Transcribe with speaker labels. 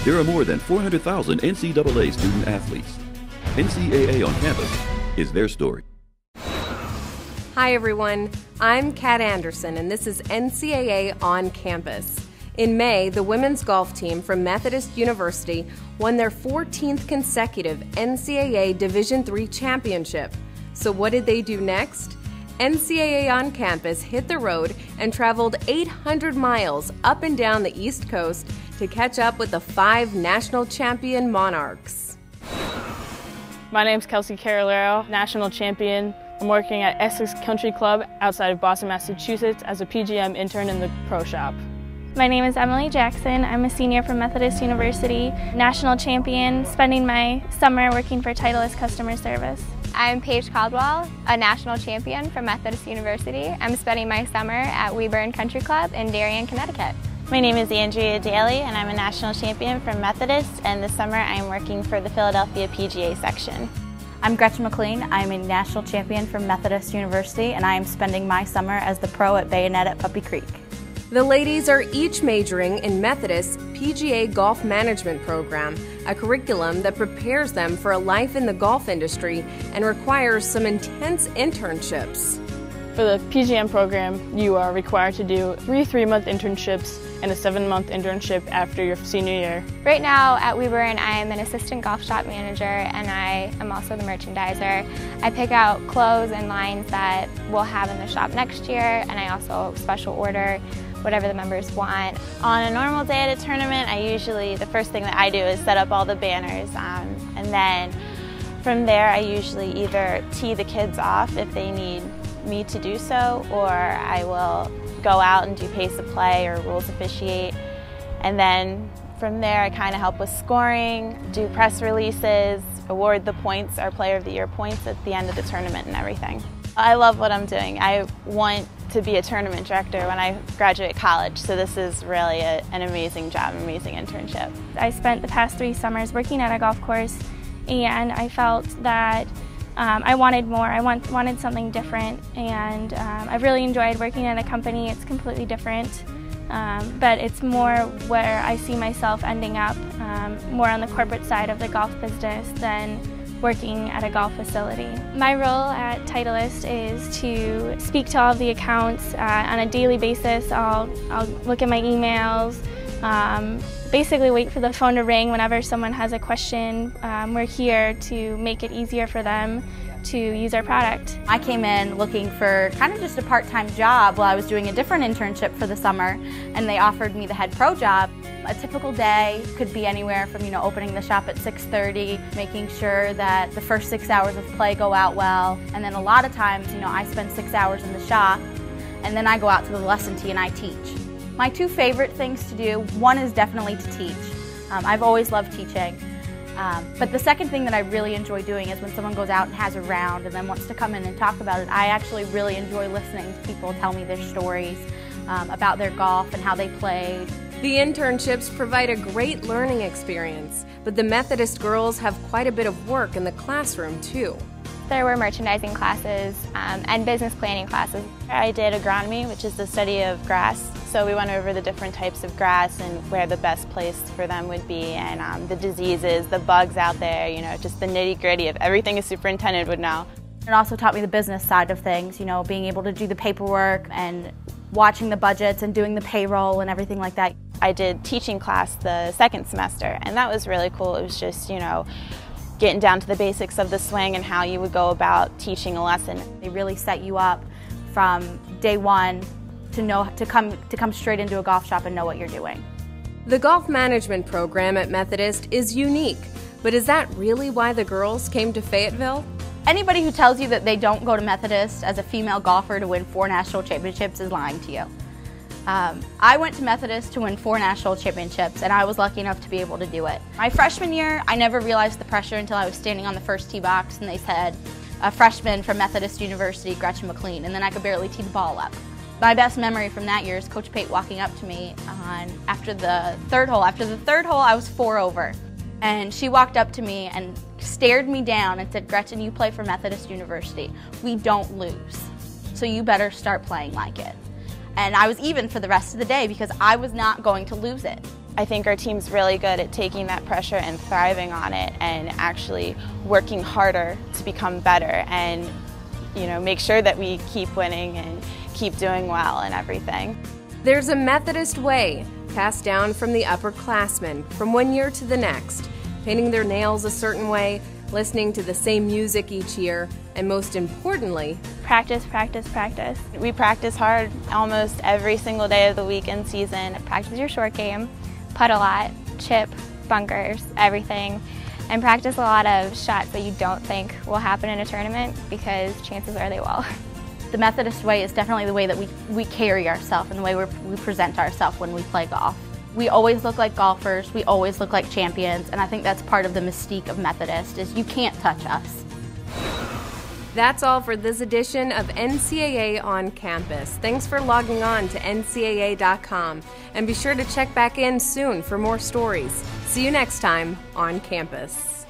Speaker 1: There are more than 400,000 NCAA student athletes. NCAA On Campus is their story.
Speaker 2: Hi everyone, I'm Kat Anderson and this is NCAA On Campus. In May, the women's golf team from Methodist University won their 14th consecutive NCAA Division III championship. So what did they do next? NCAA On Campus hit the road and traveled 800 miles up and down the East Coast to catch up with the 5 national champion Monarchs.
Speaker 3: My name's Kelsey Carolero, national champion. I'm working at Essex Country Club outside of Boston, Massachusetts as a PGM intern in the pro shop.
Speaker 4: My name is Emily Jackson. I'm a senior from Methodist University, national champion, spending my summer working for Titleist customer service.
Speaker 5: I'm Paige Caldwell, a national champion from Methodist University. I'm spending my summer at Weber Country Club in Darien, Connecticut.
Speaker 6: My name is Andrea Daly and I'm a national champion from Methodist, and this summer I'm working for the Philadelphia PGA section.
Speaker 7: I'm Gretchen McLean. I'm a national champion from Methodist University and I am spending my summer as the pro at Bayonet at Puppy Creek.
Speaker 2: The ladies are each majoring in Methodist's PGA Golf Management Program, a curriculum that prepares them for a life in the golf industry and requires some intense internships.
Speaker 3: For the PGM program, you are required to do 3 3-month internships and a 7-month internship after your senior year.
Speaker 5: Right now at Weber, I am an assistant golf shop manager and I am also the merchandiser. I pick out clothes and lines that we'll have in the shop next year, and I also special order whatever the members want.
Speaker 6: On a normal day at a tournament, the first thing that I do is set up all the banners, and then from there I usually either tee the kids off if they need me to do so, or I will go out and do pace of play or rules officiate, and then from there I kind of help with scoring, do press releases, award the points, our Player of the Year points at the end of the tournament and everything. I love what I'm doing. I want to be a tournament director when I graduate college, so this is really an amazing job, an amazing internship.
Speaker 4: I spent the past 3 summers working at a golf course and I felt that I wanted more. I wanted something different, and I've really enjoyed working at a company. It's completely different, but it's more where I see myself ending up, more on the corporate side of the golf business than working at a golf facility. My role at Titleist is to speak to all of the accounts on a daily basis. I'll look at my emails, basically wait for the phone to ring whenever someone has a question. We're here to make it easier for them to use our product.
Speaker 7: I came in looking for kind of just a part-time job while I was doing a different internship for the summer, and they offered me the head pro job. A typical day could be anywhere from, opening the shop at 6:30, making sure that the first 6 hours of play go out well, and then a lot of times, I spend 6 hours in the shop, and then I go out to the lesson tee and I teach. My 2 favorite things to do, one is definitely to teach. I've always loved teaching. But the second thing that I really enjoy doing is when someone goes out and has a round and then wants to come in and talk about it. I actually really enjoy listening to people tell me their stories about their golf and how they played.
Speaker 2: The internships provide a great learning experience, but the Methodist girls have quite a bit of work in the classroom too.
Speaker 5: There were merchandising classes and business planning classes.
Speaker 6: I did agronomy, which is the study of grass. So we went over the different types of grass and where the best place for them would be, and the diseases, the bugs out there, just the nitty-gritty of everything a superintendent would know.
Speaker 7: It also taught me the business side of things, being able to do the paperwork and watching the budgets and doing the payroll and everything like that.
Speaker 6: I did teaching class the 2nd semester, and that was really cool. It was just, getting down to the basics of the swing and how you would go about teaching a lesson.
Speaker 7: They really set you up from day one to come straight into a golf shop and know what you're doing.
Speaker 2: The golf management program at Methodist is unique, but is that really why the girls came to Fayetteville?
Speaker 7: Anybody who tells you that they don't go to Methodist as a female golfer to win 4 national championships is lying to you. I went to Methodist to win 4 national championships, and I was lucky enough to be able to do it. My freshman year, I never realized the pressure until I was standing on the first tee box and they said, a freshman from Methodist University, Gretchen McLean, and then I could barely tee the ball up. My best memory from that year is Coach Pate walking up to me after the third hole. After the 3rd hole, I was 4 over. And she walked up to me and stared me down and said, Gretchen, you play for Methodist University. We don't lose, so you better start playing like it. And I was even for the rest of the day because I was not going to lose it.
Speaker 6: I think our team's really good at taking that pressure and thriving on it and actually working harder to become better and, you know, make sure that we keep winning and keep doing well and everything.
Speaker 2: There's a Methodist way passed down from the upperclassmen from one year to the next, painting their nails a certain way, listening to the same music each year, and most importantly,
Speaker 4: practice, practice, practice.
Speaker 6: We practice hard almost every single day of the week and season.
Speaker 5: Practice your short game, putt a lot, chip, bunkers, everything, and practice a lot of shots that you don't think will happen in a tournament because chances are they will.
Speaker 7: The Methodist way is definitely the way that we carry ourselves and the way we present ourselves when we play golf. We always look like golfers, we always look like champions, and I think that's part of the mystique of Methodist is you can't touch us.
Speaker 2: That's all for this edition of NCAA On Campus. Thanks for logging on to ncaa.com, and be sure to check back in soon for more stories. See you next time on campus.